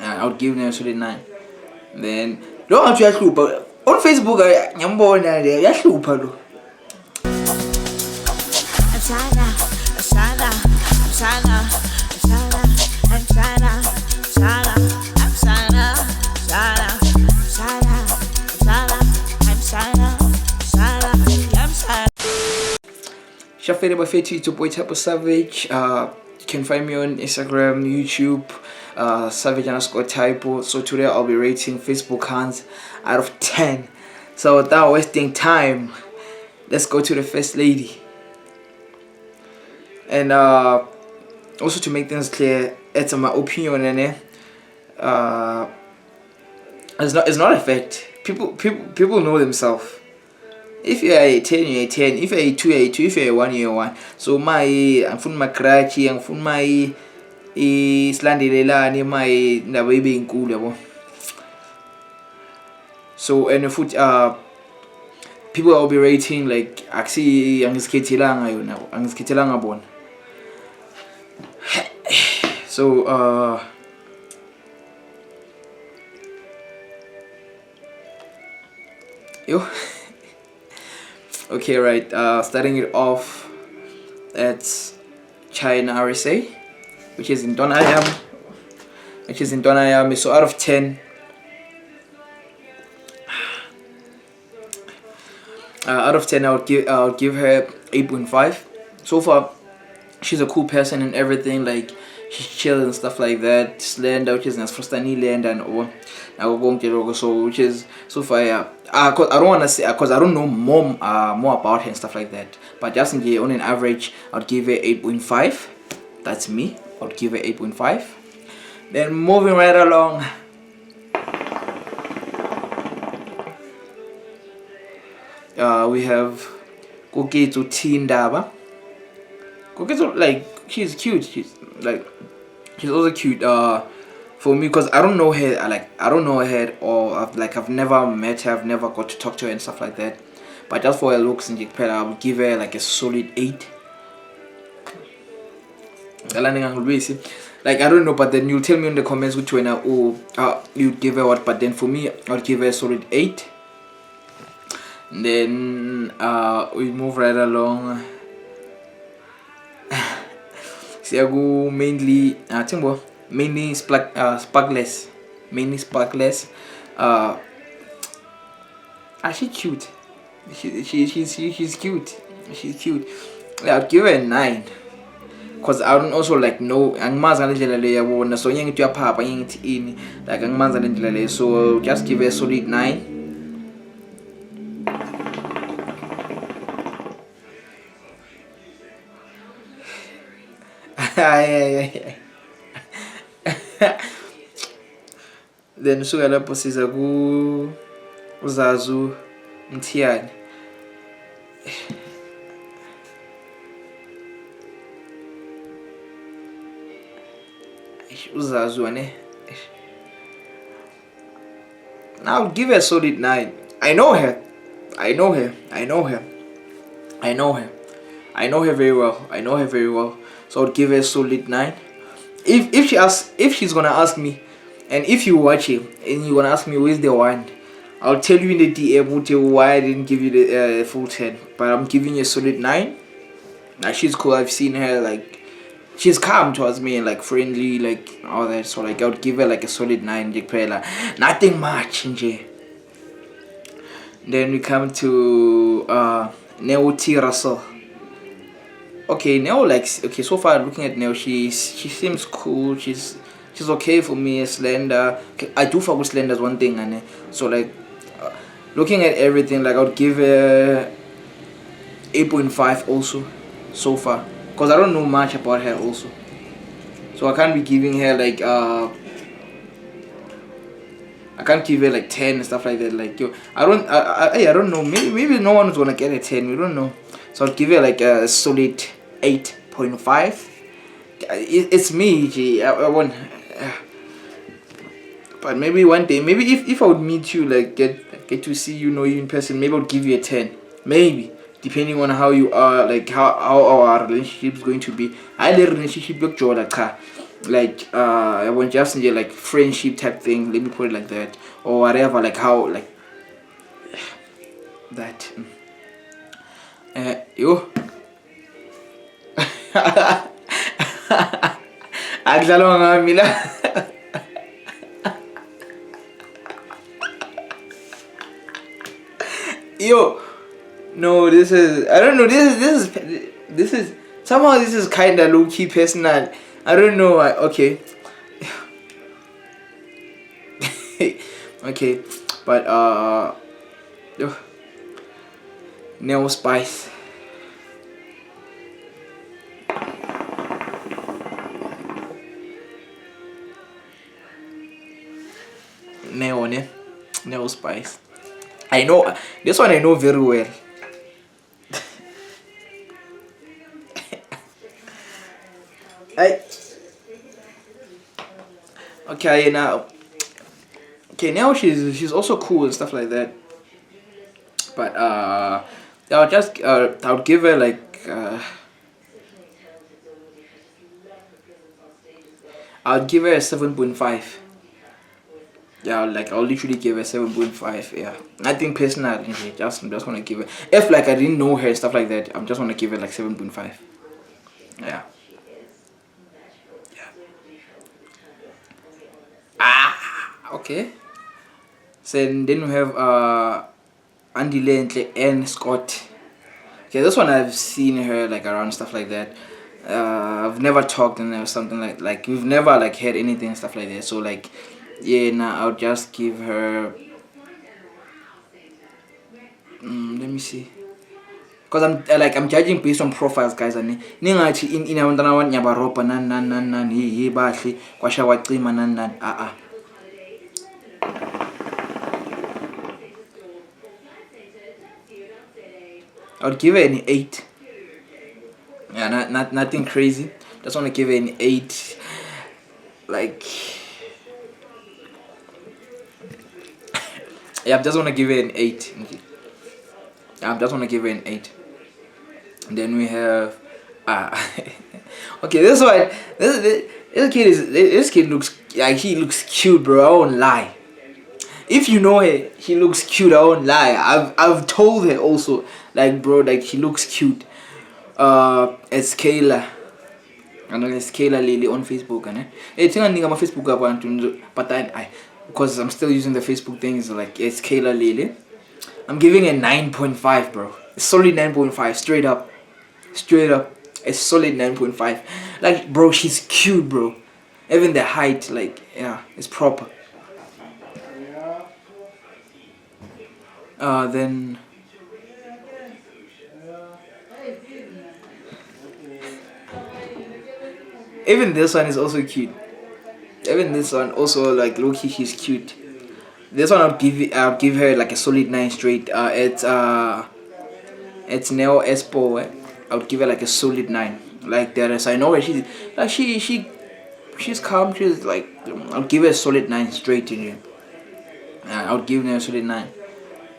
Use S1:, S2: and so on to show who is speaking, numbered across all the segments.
S1: I would give them a solid 9. Then don't have to yahlupha on Facebook. Ngiyambona le yahlupha lo. Shafere Bafeti to Boy Type of Savage. You can find me on Instagram, YouTube, Savage_typo. So today I'll be rating Facebook HUNS out of 10. So without wasting time, let's go to the first lady. And also to make things clear, it's my opinion, and it's not a fact. People know themselves. If you are a 10, you're a 10. If you're a 2, you're a 2. If you're a 1, you're a 1. So I'm from my cracky, I'm from my slandelelani, my baby in cool. So and the foot people will be rating like actually angskitelanga bon. So yo. Okay, right. Starting it off, it's China RSA, which is in Donayam. So out of 10, I would give her 8.5. So far, she's a cool person and everything. Like she's chill and stuff like that. Slender, which is nice for Stani land and all. So which is so far, yeah. Cause I don't wanna say, cause I don't know more about her and stuff like that. But just in on an average, I'd give her 8.5. That's me. I'd give her 8.5. Then moving right along. We have Koketo Tindaba. Koketo, like she's cute. She's also cute. For me, because I don't know her, I don't know her, or I've never met her, I've never got to talk to her and stuff like that. But just for her looks and I would give her like a solid 8. Like I don't know, but then you'll tell me in the comments which one you'd give her what. But then for me, I'd give her a solid 8. And then we move right along. See, I go mainly mainly sparkless. She's cute. She's cute. Yeah, I'll give her a 9. Cause I don't also like know angmaza ngendlela le yabona, so ngithi uyaphapha ngithi ini, like angmaza ngendlela le, so just give her a solid 9. Then suka lapho siza ku Uzazu Mthiani. Uzazu ane. Now give her a solid 9. I know her very well. So I'd give her a solid 9. If she's gonna ask me, and if you watch it and you're gonna ask me where's the 1, I'll tell you in the DM why I didn't give you the full 10. But I'm giving you a solid 9. Like she's cool. I've seen her, like she's calm towards me and like friendly, like all that. So like I would give her like a solid 9. Nothing much. Then we come to Neo T Russell. Okay, Neo so far looking at Neo, she seems cool. She's okay for me. Slender. Okay, I do fuck with Slender as one thing, and so like looking at everything, like I would give her 8.5 also so far, because I don't know much about her also, so I can't be giving her like I can't give her like 10 and stuff like that. Like yo, I don't know. Maybe no one's gonna get a 10. We don't know. So I'll give her like a solid 8.5. It's me, G. I want. But maybe one day, maybe if I would meet you, like get to see you, know you in person, maybe I'll give you a 10. Maybe depending on how you are, like how our relationship is going to be. I let relationship look like like I want just like friendship type thing. Let me put it like that, or whatever. Like how like that. Yo. Akudlalwa ngami la. Yo, no, this is I don't know. This is somehow this is kind of low key personal. I don't know. Okay, okay, but yo, nail spice. Nail spice. I know this one. I know very well. I okay now. Okay, now she's also cool and stuff like that. But I'll give her like I'll give her a 7.5. Yeah, like I'll literally give her 7.5. Yeah, I think personally, I'm just gonna give her. If like I didn't know her and stuff like that, I'm just gonna give her like 7.5. Yeah. Okay. So then we have Andy Lentle and Scott. Okay, this one I've seen her like around stuff like that. I've never talked to her or something like we've never like heard anything and stuff like that. So like yeah, now I'll just give her. Let me see. Cause I'm judging based on profiles, guys. And ningathi in abantwana abanyabaropa nan hi bahle kwasha wacima nan. I'd give it an 8. Yeah, nothing crazy. Just want to give it an 8. Like, yeah, I just want to give it an 8. Okay. Yeah, I just want to give it an 8. And then we have, okay, this kid looks like he looks cute, bro. I won't lie. If you know her, she looks cute. I won't lie. I've told her also, like bro, like she looks cute. It's Kayla. I know it's Kayla Lily on Facebook, and it's on my Facebook account, but I because I'm still using the Facebook things. Like it's Kayla Lily. I'm giving it 9.5, bro. It's solid 9.5, straight up. It's solid 9.5. Like bro, she's cute, bro. Even the height, like yeah, it's proper. Then even this one is also cute. Even this one also like low-key, she's cute. This one I'll give her like a solid 9 straight. It's Neo Espo. I would give her like a solid 9. Like the rest, I know her. She's like she's calm. She's like I'll give her a solid 9 straight in here. I would give her a solid 9.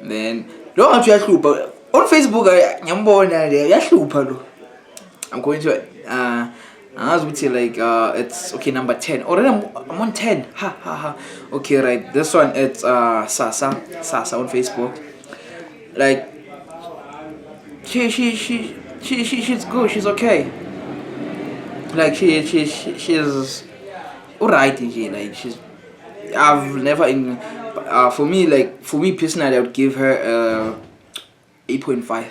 S1: Then don't have to but on Facebook I'm going to I was with you like it's okay, number 10. Already I'm on 10. Ha. Okay, right. This one it's Sasa on Facebook. Like she's good. She's okay. Like she's alright. Like she's I've never in for me personally I would give her 8.5.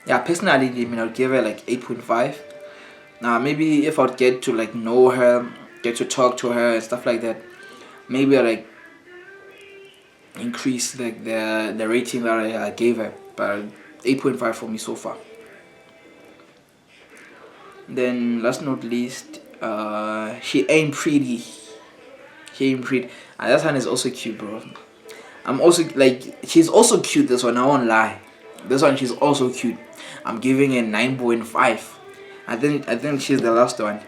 S1: Yeah, personally I mean I'd give her like 8.5. Maybe if I'd get to like know her, get to talk to her and stuff like that, maybe I like increase like the rating that I gave her. But 8.5 for me so far. Then last not least, she ain't pretty. And that one is also cute, bro. I'm also like she's also cute. This one I won't lie. This one she's also cute. I'm giving it 9.5. I think she's the last one.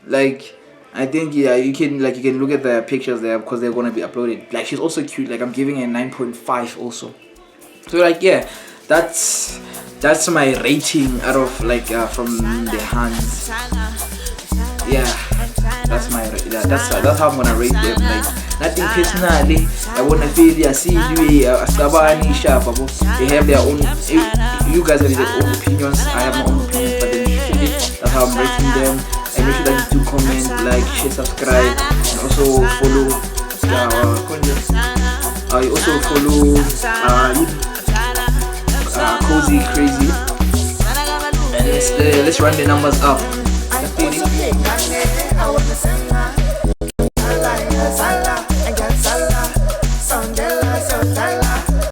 S1: Like I think yeah, you can look at the pictures there because they're gonna be uploaded. Like she's also cute. Like I'm giving it 9.5 also. So like yeah, that's my rating out of like from the HUNS. Yeah, that's how I'm gonna rate them. Like nothing personally. I wanna feel yeah, see you Astabani sharp. They have their own. You guys have your own opinions. I have my own opinions, but then usually that's how I'm rating them. And make sure that you do comment, like, share, subscribe, and also follow. You also follow Cozy Crazy, and let's run the numbers up.